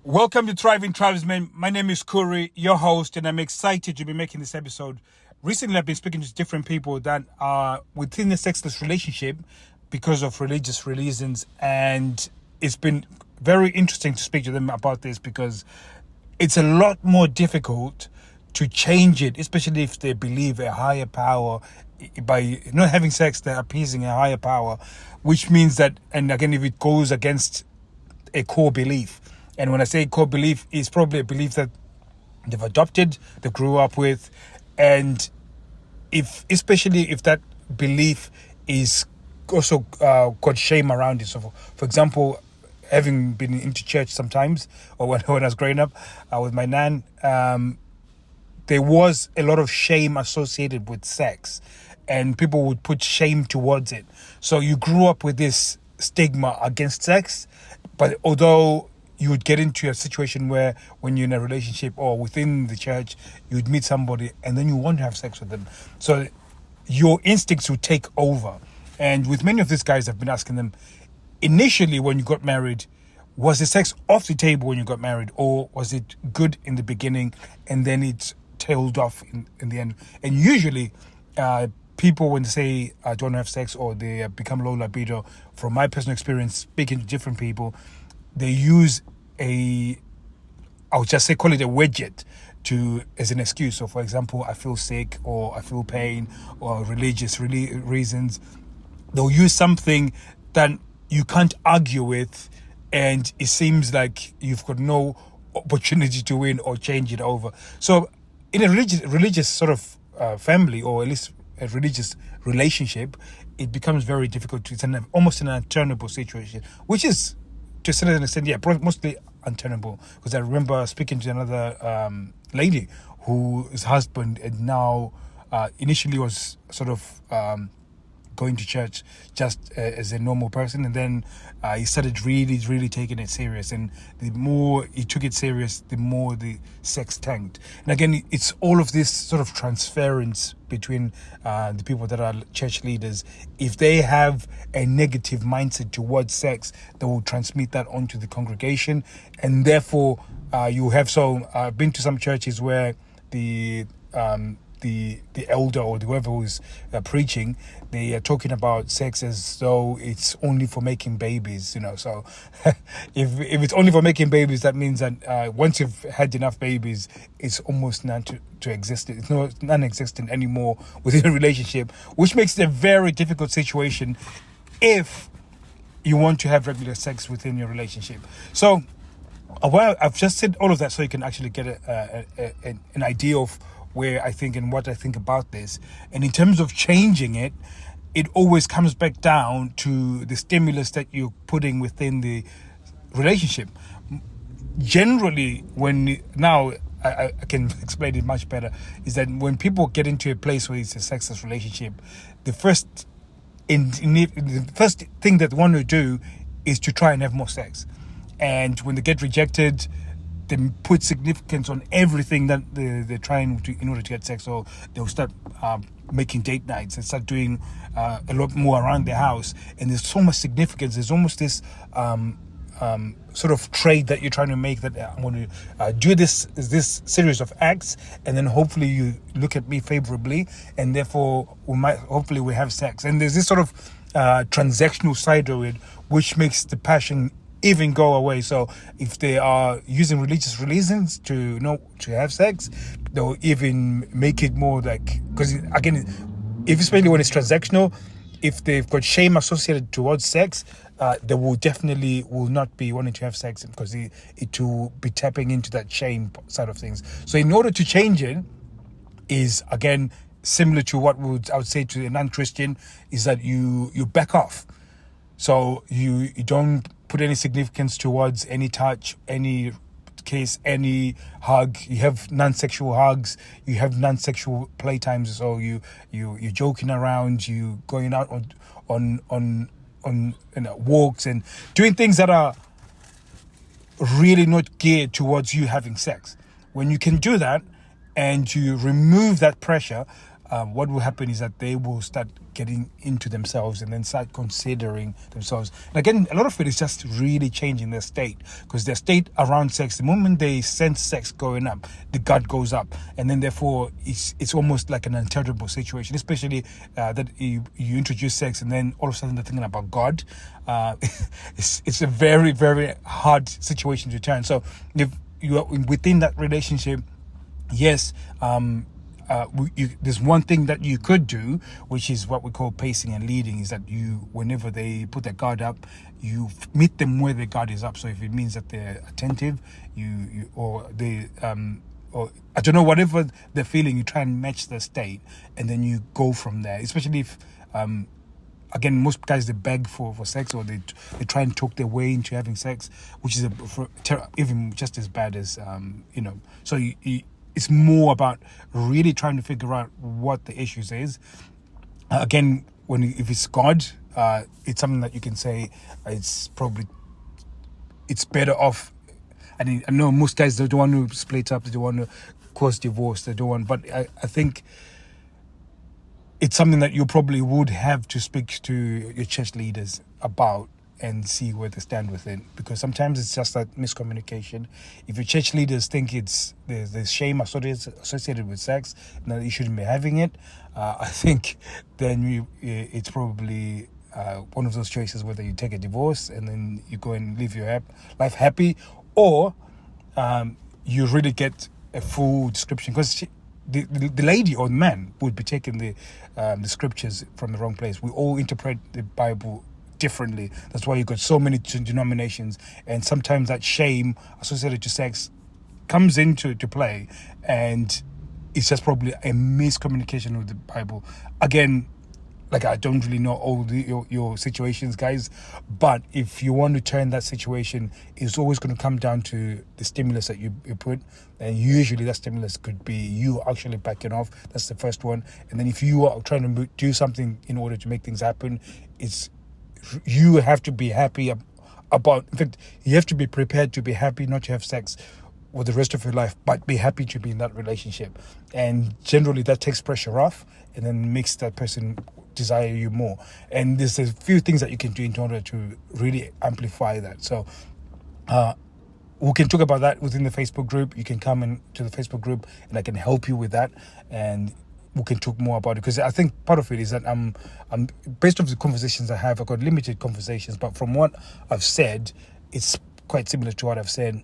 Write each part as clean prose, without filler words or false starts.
Welcome to Thriving Tribesmen. My name is Kuri, your host, and I'm excited to be making this episode. Recently, I've been speaking to different people that are within a sexless relationship because of religious reasons, and it's been very interesting to speak to them about this because it's a lot more difficult to change it, especially if they believe a higher power. By not having sex, they're appeasing a higher power, which means that, and again, if it goes against a core belief. And when I say core belief, it's probably a belief that they've adopted, they grew up with, and especially if that belief is also got shame around it. So, for example, having been into church sometimes, or when I was growing up with my nan, there was a lot of shame associated with sex, and people would put shame towards it. So you grew up with this stigma against sex, but although you would get into a situation where when you're in a relationship or within the church, you would meet somebody and then you want to have sex with them. So your instincts would take over. And with many of these guys, I've been asking them, initially when you got married, was the sex off the table when you got married, or was it good in the beginning and then it tailed off in the end? And usually people, when they say I don't have sex or they become low libido, from my personal experience speaking to different people, they use I'll just say, call it a widget as an excuse. So for example, I feel sick or I feel pain or religious reasons. They'll use something that you can't argue with, and it seems like you've got no opportunity to win or change it over. So in a religious sort of family, or at least a religious relationship, it becomes very difficult. It's almost an untenable situation, which is, to a certain extent, mostly untenable. Because I remember speaking to another lady whose husband and now initially was sort of going to church just as a normal person, and then he started really taking it serious, and the more he took it serious, the more the sex tanked. And again, it's all of this sort of transference between the people that are church leaders. If they have a negative mindset towards sex, they will transmit that onto the congregation, and therefore you have I've been to some churches where the elder or whoever who's preaching, they are talking about sex as though it's only for making babies, So if it's only for making babies, that means that once you've had enough babies, it's almost non-existent. It's not non-existent anymore within a relationship, which makes it a very difficult situation if you want to have regular sex within your relationship. So I've just said all of that so you can actually get an idea of where I think and what I think about this. And in terms of changing it, it always comes back down to the stimulus that you're putting within the relationship. Generally, I can explain it much better, is that when people get into a place where it's a sexless relationship, the first thing that they want to do is to try and have more sex. And when they get rejected, they put significance on everything that they're trying to in order to get sex. So they'll start making date nights and start doing a lot more around their house. And there's so much significance. There's almost this sort of trade that you're trying to make, that I'm going to do this series of acts, and then hopefully you look at me favorably, and therefore hopefully we have sex. And there's this sort of transactional side of it, which makes the passion even go away. So if they are using religious reasons to have sex, they'll even make it more like, because again, especially when it's transactional, if they've got shame associated towards sex, they will definitely not be wanting to have sex, because it will be tapping into that shame side of things. So in order to change it, is again similar to what I would say to a non-Christian, is that you back off. So you don't put any significance towards any touch, any kiss, any hug. You have non-sexual hugs. You have non-sexual playtimes. So you're joking around. You going out on walks and doing things that are really not geared towards you having sex. When you can do that and you remove that pressure, what will happen is that they will start getting into themselves and then start considering themselves. And again, a lot of it is just really changing their state, because their state around sex, the moment they sense sex going up, the gut goes up, and then therefore it's almost like an untenable situation, especially that you introduce sex and then all of a sudden they're thinking about God. It's a very, very hard situation to turn. So if you are within that relationship, yes, there's one thing that you could do, which is what we call pacing and leading, is that you, whenever they put their guard up, you meet them where their guard is up. So if it means that they're attentive, or I don't know, whatever they're feeling, you try and match their state, and then you go from there. Especially if, again, most guys, they beg for sex, or they try and talk their way into having sex, which is even just as bad as, so it's more about really trying to figure out what the issues is. Again, if it's God, it's something that you can say it's better off. I know most guys, they don't want to split up, they don't want to cause divorce, they don't want, but I think it's something that you probably would have to speak to your church leaders about and see where they stand with it, because sometimes it's just like miscommunication. If your church leaders think there's shame associated with sex and that you shouldn't be having it, I think then it's probably one of those choices, whether you take a divorce and then you go and live your life happy, or you really get a full description, because the lady or man would be taking the scriptures from the wrong place. We all interpret the Bible differently. That's why you've got so many denominations, and sometimes that shame associated to sex comes into play, and it's just probably a miscommunication with the Bible. Again, like, I don't really know all your situations, guys, but if you want to turn that situation, it's always going to come down to the stimulus that you put, and usually that stimulus could be you actually backing off. That's the first one. And then if you are trying to do something in order to make things happen, you have to be happy about, in fact, you have to be prepared to be happy not to have sex for the rest of your life, but be happy to be in that relationship. And generally that takes pressure off and then makes that person desire you more. And there's a few things that you can do in order to really amplify that. So we can talk about that within the Facebook group. You can come into the Facebook group and I can help you with that, and we can talk more about it, because I think part of it is that I'm based off the conversations I have, I've got limited conversations, but from what I've said, it's quite similar to what I've said.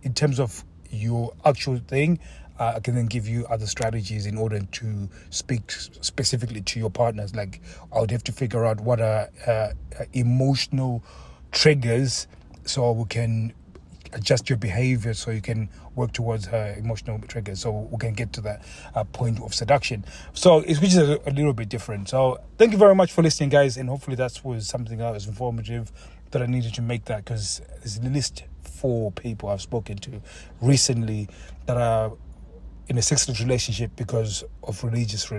In terms of your actual thing, I can then give you other strategies in order to speak specifically to your partners. Like, I would have to figure out what are emotional triggers, so we can adjust your behavior so you can work towards her emotional triggers, so we can get to that point of seduction. So which is a little bit different. So thank you very much for listening, guys, and hopefully that was something that was informative, that I needed to make that, because there's at least 4 people I've spoken to recently that are in a sexless relationship because of religious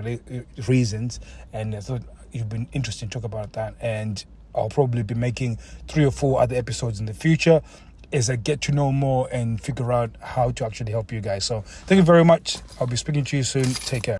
reasons, and I thought you've been interested to talk about that. And I'll probably be making 3 or 4 other episodes in the future as I get to know more and figure out how to actually help you guys. So thank you very much. I'll be speaking to you soon. Take care.